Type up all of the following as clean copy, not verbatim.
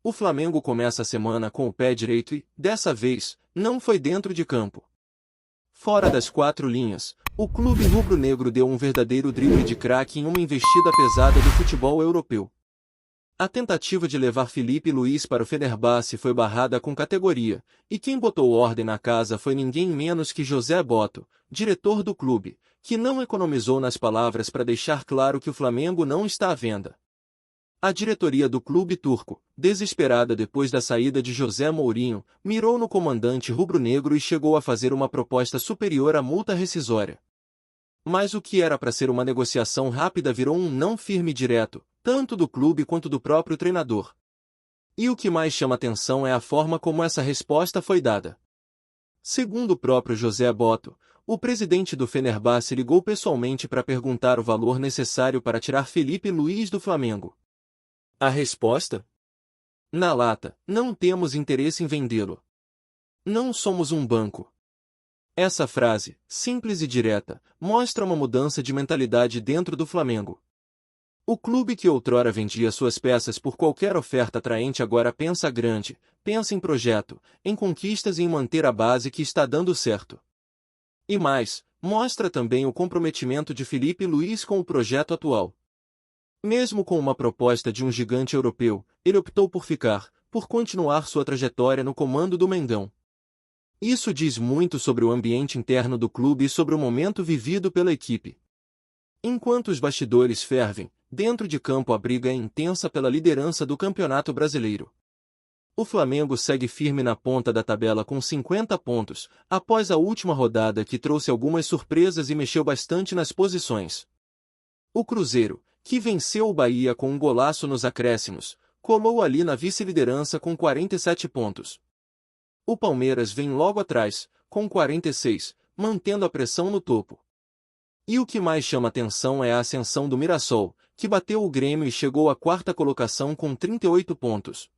O Flamengo começa a semana com o pé direito e, dessa vez, não foi dentro de campo. Fora das quatro linhas, o clube rubro-negro deu um verdadeiro drible de craque em uma investida pesada do futebol europeu. A tentativa de levar Filipe Luís para o Fenerbahçe foi barrada com categoria, e quem botou ordem na casa foi ninguém menos que José Botto, diretor do clube, que não economizou nas palavras para deixar claro que o Flamengo não está à venda. A diretoria do clube turco, desesperada depois da saída de José Mourinho, mirou no comandante rubro-negro e chegou a fazer uma proposta superior à multa rescisória. Mas o que era para ser uma negociação rápida virou um não firme direto, tanto do clube quanto do próprio treinador. E o que mais chama atenção é a forma como essa resposta foi dada. Segundo o próprio José Botto, o presidente do Fenerbahçe ligou pessoalmente para perguntar o valor necessário para tirar Filipe Luís do Flamengo. A resposta? Na lata, não temos interesse em vendê-lo. Não somos um banco. Essa frase, simples e direta, mostra uma mudança de mentalidade dentro do Flamengo. O clube que outrora vendia suas peças por qualquer oferta atraente agora pensa grande, pensa em projeto, em conquistas e em manter a base que está dando certo. E mais, mostra também o comprometimento de Filipe Luís com o projeto atual. Mesmo com uma proposta de um gigante europeu, ele optou por ficar, por continuar sua trajetória no comando do Mengão. Isso diz muito sobre o ambiente interno do clube e sobre o momento vivido pela equipe. Enquanto os bastidores fervem, dentro de campo a briga é intensa pela liderança do Campeonato Brasileiro. O Flamengo segue firme na ponta da tabela com 50 pontos, após a última rodada que trouxe algumas surpresas e mexeu bastante nas posições. O Cruzeiro, que venceu o Bahia com um golaço nos acréscimos, colou ali na vice-liderança com 47 pontos. O Palmeiras vem logo atrás, com 46, mantendo a pressão no topo. E o que mais chama atenção é a ascensão do Mirassol, que bateu o Grêmio e chegou à quarta colocação com 38 pontos.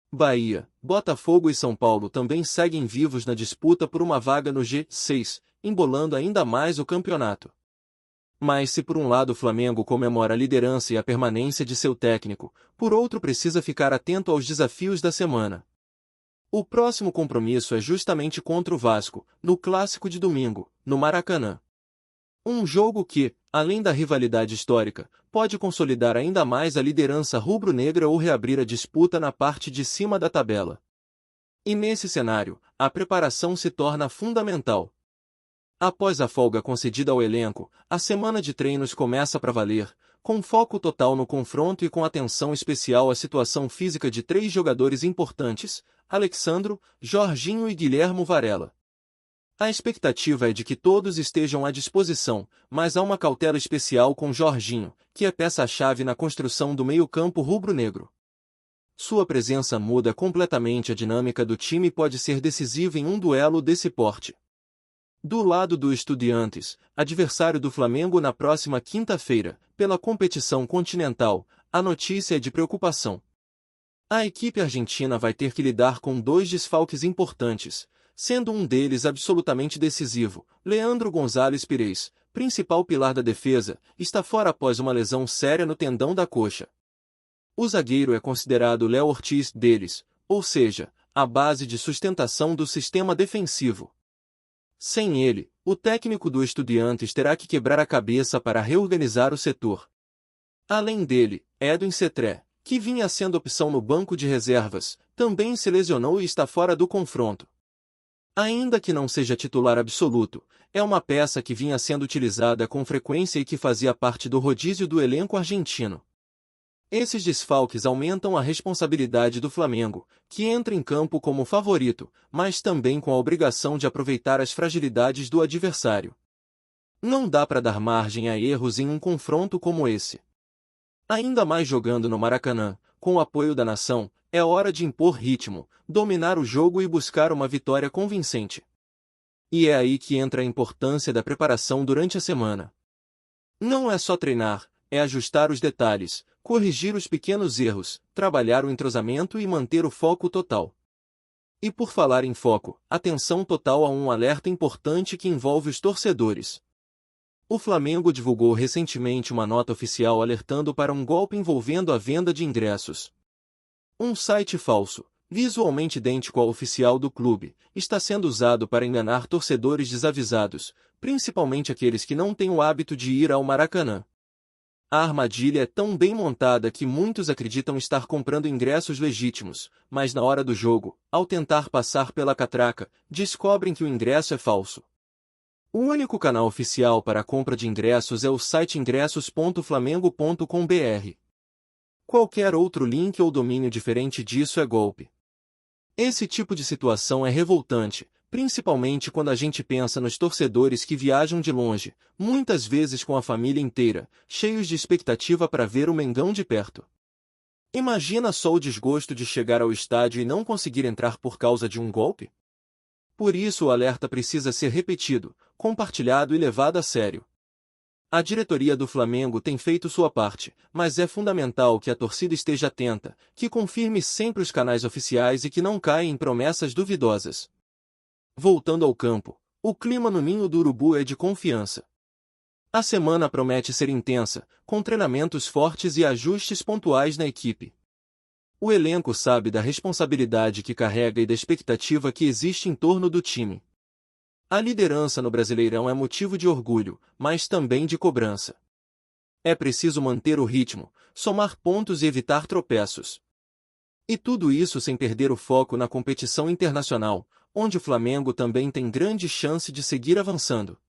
Bahia, Botafogo e São Paulo também seguem vivos na disputa por uma vaga no G6, embolando ainda mais o campeonato. Mas se por um lado o Flamengo comemora a liderança e a permanência de seu técnico, por outro precisa ficar atento aos desafios da semana. O próximo compromisso é justamente contra o Vasco, no clássico de domingo, no Maracanã. Um jogo que, além da rivalidade histórica, pode consolidar ainda mais a liderança rubro-negra ou reabrir a disputa na parte de cima da tabela. E nesse cenário, a preparação se torna fundamental. Após a folga concedida ao elenco, a semana de treinos começa para valer, com foco total no confronto e com atenção especial à situação física de três jogadores importantes, Alexandro, Jorginho e Guilhermo Varela. A expectativa é de que todos estejam à disposição, mas há uma cautela especial com Jorginho, que é peça-chave na construção do meio-campo rubro-negro. Sua presença muda completamente a dinâmica do time e pode ser decisiva em um duelo desse porte. Do lado do Estudiantes, adversário do Flamengo na próxima quinta-feira, pela competição continental, a notícia é de preocupação. A equipe argentina vai ter que lidar com dois desfalques importantes, sendo um deles absolutamente decisivo. Leandro González Pires, principal pilar da defesa, está fora após uma lesão séria no tendão da coxa. O zagueiro é considerado Léo Ortiz deles, ou seja, a base de sustentação do sistema defensivo. Sem ele, o técnico do Estudiantes terá que quebrar a cabeça para reorganizar o setor. Além dele, Edwin Cetré, que vinha sendo opção no banco de reservas, também se lesionou e está fora do confronto. Ainda que não seja titular absoluto, é uma peça que vinha sendo utilizada com frequência e que fazia parte do rodízio do elenco argentino. Esses desfalques aumentam a responsabilidade do Flamengo, que entra em campo como favorito, mas também com a obrigação de aproveitar as fragilidades do adversário. Não dá para dar margem a erros em um confronto como esse. Ainda mais jogando no Maracanã, com o apoio da nação, é hora de impor ritmo, dominar o jogo e buscar uma vitória convincente. E é aí que entra a importância da preparação durante a semana. Não é só treinar, é ajustar os detalhes, corrigir os pequenos erros, trabalhar o entrosamento e manter o foco total. E por falar em foco, atenção total a um alerta importante que envolve os torcedores. O Flamengo divulgou recentemente uma nota oficial alertando para um golpe envolvendo a venda de ingressos. Um site falso, visualmente idêntico ao oficial do clube, está sendo usado para enganar torcedores desavisados, principalmente aqueles que não têm o hábito de ir ao Maracanã. A armadilha é tão bem montada que muitos acreditam estar comprando ingressos legítimos, mas na hora do jogo, ao tentar passar pela catraca, descobrem que o ingresso é falso. O único canal oficial para a compra de ingressos é o site ingressos.flamengo.com.br. Qualquer outro link ou domínio diferente disso é golpe. Esse tipo de situação é revoltante, principalmente quando a gente pensa nos torcedores que viajam de longe, muitas vezes com a família inteira, cheios de expectativa para ver o Mengão de perto. Imagina só o desgosto de chegar ao estádio e não conseguir entrar por causa de um golpe? Por isso o alerta precisa ser repetido, compartilhado e levado a sério. A diretoria do Flamengo tem feito sua parte, mas é fundamental que a torcida esteja atenta, que confirme sempre os canais oficiais e que não caia em promessas duvidosas. Voltando ao campo, o clima no Ninho do Urubu é de confiança. A semana promete ser intensa, com treinamentos fortes e ajustes pontuais na equipe. O elenco sabe da responsabilidade que carrega e da expectativa que existe em torno do time. A liderança no Brasileirão é motivo de orgulho, mas também de cobrança. É preciso manter o ritmo, somar pontos e evitar tropeços. E tudo isso sem perder o foco na competição internacional, onde o Flamengo também tem grande chance de seguir avançando.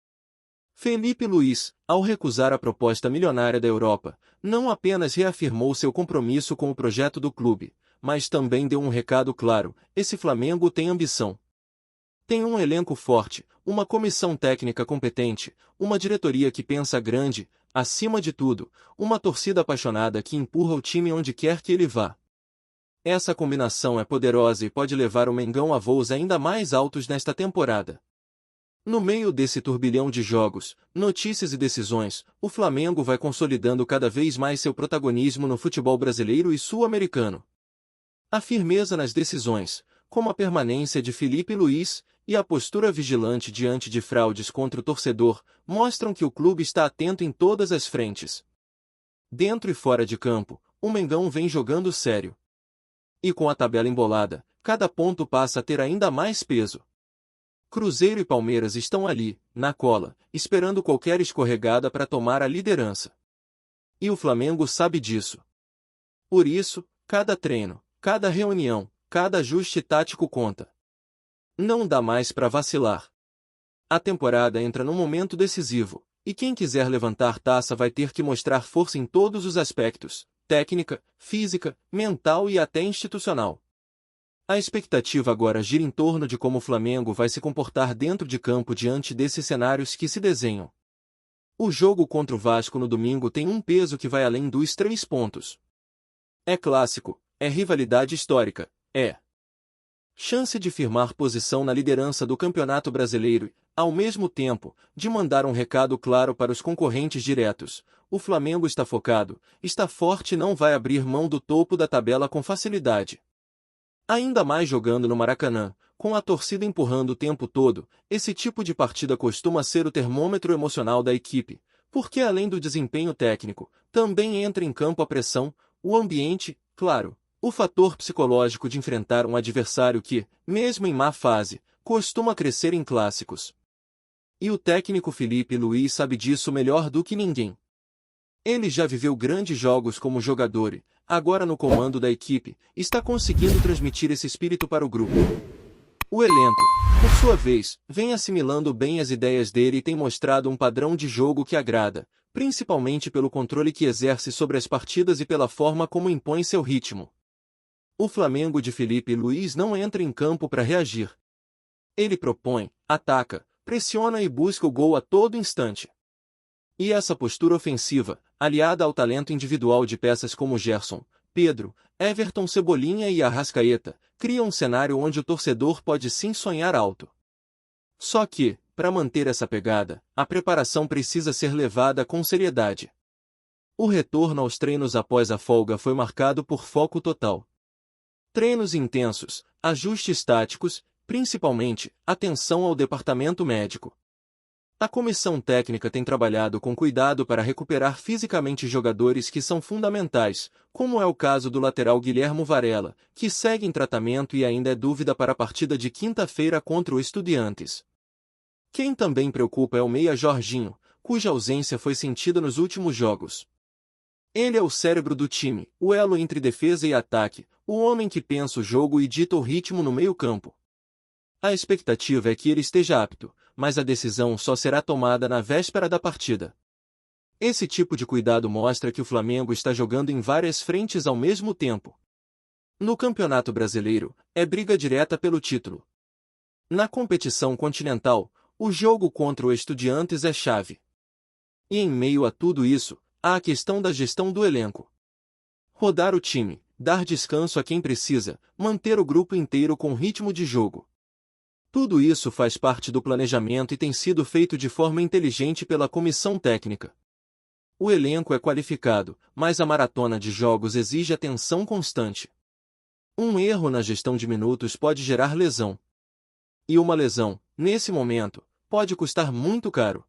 Felipe Luís, ao recusar a proposta milionária da Europa, não apenas reafirmou seu compromisso com o projeto do clube, mas também deu um recado claro: esse Flamengo tem ambição. Tem um elenco forte, uma comissão técnica competente, uma diretoria que pensa grande, acima de tudo, uma torcida apaixonada que empurra o time onde quer que ele vá. Essa combinação é poderosa e pode levar o Mengão a voos ainda mais altos nesta temporada. No meio desse turbilhão de jogos, notícias e decisões, o Flamengo vai consolidando cada vez mais seu protagonismo no futebol brasileiro e sul-americano. A firmeza nas decisões, como a permanência de Felipe Luís, e a postura vigilante diante de fraudes contra o torcedor, mostram que o clube está atento em todas as frentes. Dentro e fora de campo, o Mengão vem jogando sério. E com a tabela embolada, cada ponto passa a ter ainda mais peso. Cruzeiro e Palmeiras estão ali, na cola, esperando qualquer escorregada para tomar a liderança. E o Flamengo sabe disso. Por isso, cada treino, cada reunião, cada ajuste tático conta. Não dá mais para vacilar. A temporada entra num momento decisivo, e quem quiser levantar taça vai ter que mostrar força em todos os aspectos: técnica, física, mental e até institucional. A expectativa agora gira em torno de como o Flamengo vai se comportar dentro de campo diante desses cenários que se desenham. O jogo contra o Vasco no domingo tem um peso que vai além dos 3 pontos. É clássico, é rivalidade histórica, é chance de firmar posição na liderança do Campeonato Brasileiro e, ao mesmo tempo, de mandar um recado claro para os concorrentes diretos: o Flamengo está focado, está forte e não vai abrir mão do topo da tabela com facilidade. Ainda mais jogando no Maracanã, com a torcida empurrando o tempo todo, esse tipo de partida costuma ser o termômetro emocional da equipe, porque além do desempenho técnico, também entra em campo a pressão, o ambiente, claro, o fator psicológico de enfrentar um adversário que, mesmo em má fase, costuma crescer em clássicos. E o técnico Felipe Luís sabe disso melhor do que ninguém. Ele já viveu grandes jogos como jogador e, agora no comando da equipe, está conseguindo transmitir esse espírito para o grupo. O elenco, por sua vez, vem assimilando bem as ideias dele e tem mostrado um padrão de jogo que agrada, principalmente pelo controle que exerce sobre as partidas e pela forma como impõe seu ritmo. O Flamengo de Felipe Luís não entra em campo para reagir. Ele propõe, ataca, pressiona e busca o gol a todo instante. E essa postura ofensiva, aliada ao talento individual de peças como Gerson, Pedro, Everton, Cebolinha e Arrascaeta, cria um cenário onde o torcedor pode sim sonhar alto. Só que, para manter essa pegada, a preparação precisa ser levada com seriedade. O retorno aos treinos após a folga foi marcado por foco total. Treinos intensos, ajustes táticos, principalmente, atenção ao departamento médico. A comissão técnica tem trabalhado com cuidado para recuperar fisicamente jogadores que são fundamentais, como é o caso do lateral Guilhermo Varela, que segue em tratamento e ainda é dúvida para a partida de quinta-feira contra o Estudiantes. Quem também preocupa é o meia Jorginho, cuja ausência foi sentida nos últimos jogos. Ele é o cérebro do time, o elo entre defesa e ataque, o homem que pensa o jogo e dita o ritmo no meio-campo. A expectativa é que ele esteja apto, mas a decisão só será tomada na véspera da partida. Esse tipo de cuidado mostra que o Flamengo está jogando em várias frentes ao mesmo tempo. No Campeonato Brasileiro, é briga direta pelo título. Na competição continental, o jogo contra o Estudiantes é chave. E em meio a tudo isso, há a questão da gestão do elenco. Rodar o time, dar descanso a quem precisa, manter o grupo inteiro com ritmo de jogo. Tudo isso faz parte do planejamento e tem sido feito de forma inteligente pela comissão técnica. O elenco é qualificado, mas a maratona de jogos exige atenção constante. Um erro na gestão de minutos pode gerar lesão. E uma lesão, nesse momento, pode custar muito caro.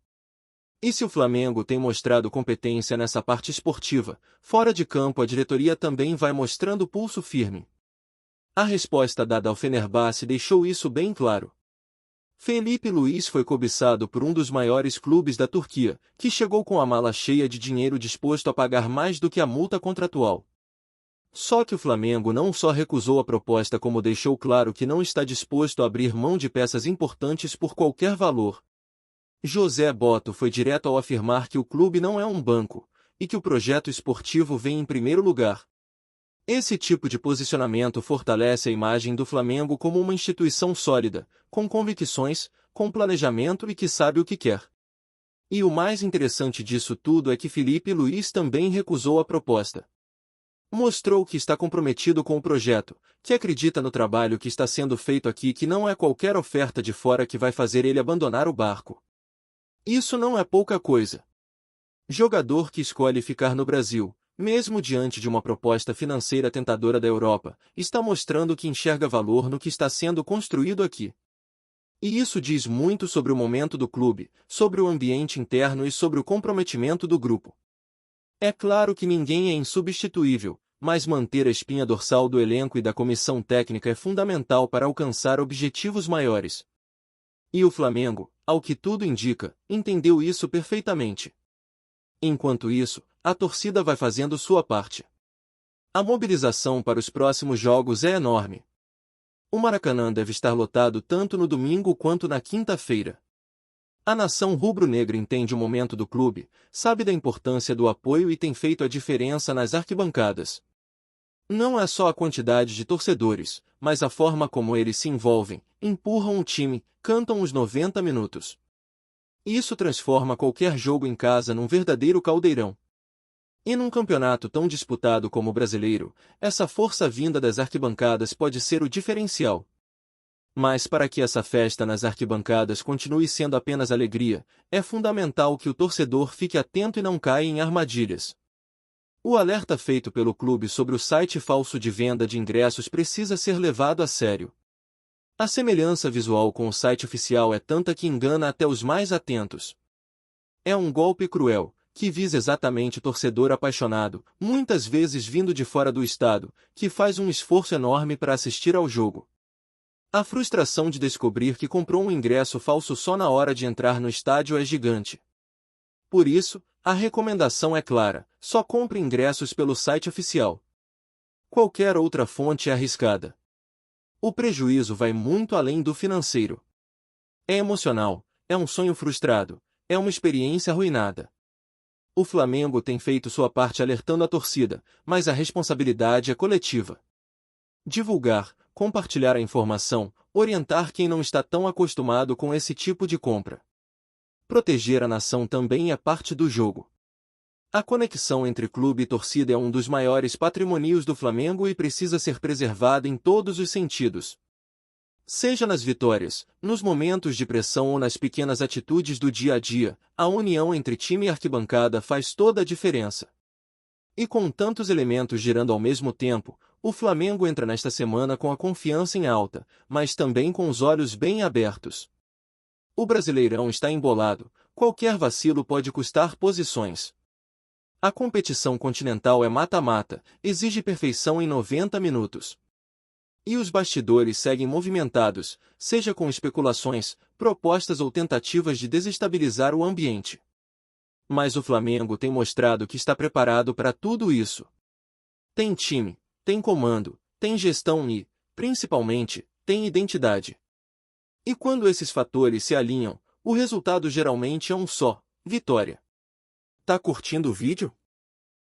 E se o Flamengo tem mostrado competência nessa parte esportiva, fora de campo a diretoria também vai mostrando pulso firme. A resposta dada ao Fenerbahçe deixou isso bem claro. Felipe Luiz foi cobiçado por um dos maiores clubes da Turquia, que chegou com a mala cheia de dinheiro disposto a pagar mais do que a multa contratual. Só que o Flamengo não só recusou a proposta como deixou claro que não está disposto a abrir mão de peças importantes por qualquer valor. José Botto foi direto ao afirmar que o clube não é um banco, e que o projeto esportivo vem em primeiro lugar. Esse tipo de posicionamento fortalece a imagem do Flamengo como uma instituição sólida, com convicções, com planejamento e que sabe o que quer. E o mais interessante disso tudo é que Felipe Luiz também recusou a proposta. Mostrou que está comprometido com o projeto, que acredita no trabalho que está sendo feito aqui e que não é qualquer oferta de fora que vai fazer ele abandonar o barco. Isso não é pouca coisa. Jogador que escolhe ficar no Brasil, mesmo diante de uma proposta financeira tentadora da Europa, está mostrando que enxerga valor no que está sendo construído aqui. E isso diz muito sobre o momento do clube, sobre o ambiente interno e sobre o comprometimento do grupo. É claro que ninguém é insubstituível, mas manter a espinha dorsal do elenco e da comissão técnica é fundamental para alcançar objetivos maiores. E o Flamengo, ao que tudo indica, entendeu isso perfeitamente. Enquanto isso, a torcida vai fazendo sua parte. A mobilização para os próximos jogos é enorme. O Maracanã deve estar lotado tanto no domingo quanto na quinta-feira. A nação rubro-negra entende o momento do clube, sabe da importância do apoio e tem feito a diferença nas arquibancadas. Não é só a quantidade de torcedores, mas a forma como eles se envolvem, empurram o time, cantam os 90 minutos. Isso transforma qualquer jogo em casa num verdadeiro caldeirão. E num campeonato tão disputado como o brasileiro, essa força vinda das arquibancadas pode ser o diferencial. Mas para que essa festa nas arquibancadas continue sendo apenas alegria, é fundamental que o torcedor fique atento e não caia em armadilhas. O alerta feito pelo clube sobre o site falso de venda de ingressos precisa ser levado a sério. A semelhança visual com o site oficial é tanta que engana até os mais atentos. É um golpe cruel, que visa exatamente o torcedor apaixonado, muitas vezes vindo de fora do estado, que faz um esforço enorme para assistir ao jogo. A frustração de descobrir que comprou um ingresso falso só na hora de entrar no estádio é gigante. Por isso, a recomendação é clara: só compre ingressos pelo site oficial. Qualquer outra fonte é arriscada. O prejuízo vai muito além do financeiro. É emocional, é um sonho frustrado, é uma experiência arruinada. O Flamengo tem feito sua parte alertando a torcida, mas a responsabilidade é coletiva. Divulgar, compartilhar a informação, orientar quem não está tão acostumado com esse tipo de compra. Proteger a nação também é parte do jogo. A conexão entre clube e torcida é um dos maiores patrimônios do Flamengo e precisa ser preservada em todos os sentidos. Seja nas vitórias, nos momentos de pressão ou nas pequenas atitudes do dia a dia, a união entre time e arquibancada faz toda a diferença. E com tantos elementos girando ao mesmo tempo, o Flamengo entra nesta semana com a confiança em alta, mas também com os olhos bem abertos. O Brasileirão está embolado, qualquer vacilo pode custar posições. A competição continental é mata-mata, exige perfeição em 90 minutos. E os bastidores seguem movimentados, seja com especulações, propostas ou tentativas de desestabilizar o ambiente. Mas o Flamengo tem mostrado que está preparado para tudo isso. Tem time, tem comando, tem gestão e, principalmente, tem identidade. E quando esses fatores se alinham, o resultado geralmente é um só: vitória. Tá curtindo o vídeo?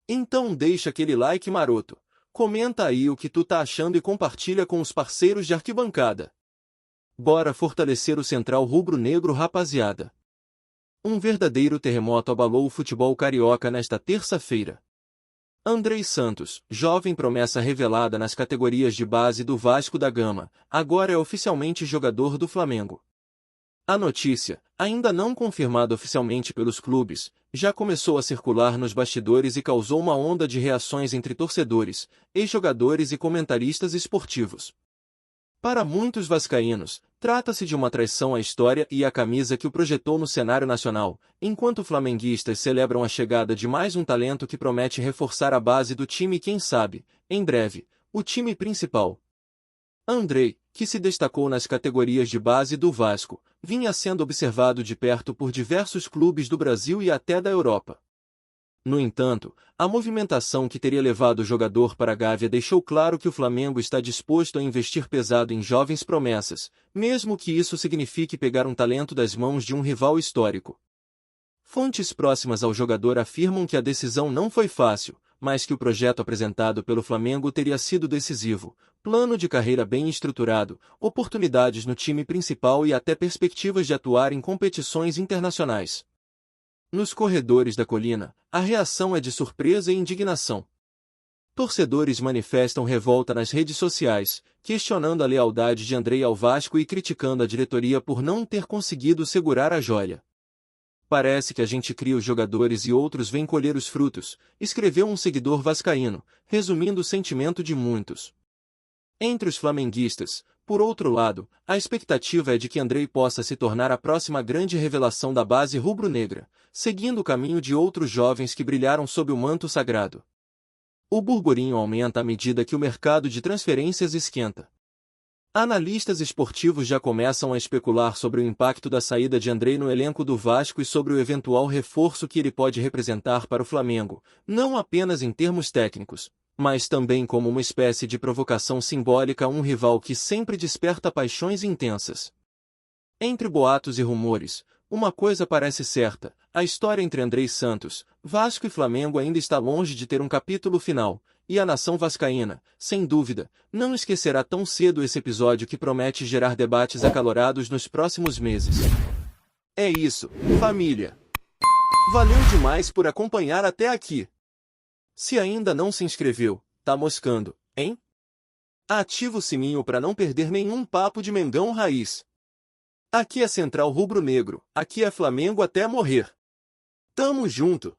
Então deixa aquele like maroto, comenta aí o que tu tá achando e compartilha com os parceiros de arquibancada. Bora fortalecer o Central Rubro-Negro, rapaziada. Um verdadeiro terremoto abalou o futebol carioca nesta terça-feira. Andrei Santos, jovem promessa revelada nas categorias de base do Vasco da Gama, agora é oficialmente jogador do Flamengo. A notícia, ainda não confirmada oficialmente pelos clubes, já começou a circular nos bastidores e causou uma onda de reações entre torcedores, ex-jogadores e comentaristas esportivos. Para muitos vascaínos, trata-se de uma traição à história e à camisa que o projetou no cenário nacional, enquanto flamenguistas celebram a chegada de mais um talento que promete reforçar a base do time e, quem sabe, em breve, o time principal. Andrei, que se destacou nas categorias de base do Vasco, vinha sendo observado de perto por diversos clubes do Brasil e até da Europa. No entanto, a movimentação que teria levado o jogador para a Gávea deixou claro que o Flamengo está disposto a investir pesado em jovens promessas, mesmo que isso signifique pegar um talento das mãos de um rival histórico. Fontes próximas ao jogador afirmam que a decisão não foi fácil, mas que o projeto apresentado pelo Flamengo teria sido decisivo: plano de carreira bem estruturado, oportunidades no time principal e até perspectivas de atuar em competições internacionais. Nos corredores da colina, a reação é de surpresa e indignação. Torcedores manifestam revolta nas redes sociais, questionando a lealdade de Andrei ao Vasco e criticando a diretoria por não ter conseguido segurar a joia. Parece que a gente cria os jogadores e outros vêm colher os frutos, escreveu um seguidor vascaíno, resumindo o sentimento de muitos. Entre os flamenguistas, por outro lado, a expectativa é de que Andrei possa se tornar a próxima grande revelação da base rubro-negra, seguindo o caminho de outros jovens que brilharam sob o manto sagrado. O burburinho aumenta à medida que o mercado de transferências esquenta. Analistas esportivos já começam a especular sobre o impacto da saída de Andrei no elenco do Vasco e sobre o eventual reforço que ele pode representar para o Flamengo, não apenas em termos técnicos, mas também como uma espécie de provocação simbólica a um rival que sempre desperta paixões intensas. Entre boatos e rumores, uma coisa parece certa: a história entre Andrei Santos, Vasco e Flamengo ainda está longe de ter um capítulo final, e a nação vascaína, sem dúvida, não esquecerá tão cedo esse episódio que promete gerar debates acalorados nos próximos meses. É isso, família! Valeu demais por acompanhar até aqui! Se ainda não se inscreveu, tá moscando, hein? Ativa o sininho para não perder nenhum papo de Mengão Raiz. Aqui é Central Rubro-Negro, aqui é Flamengo até morrer. Tamo junto!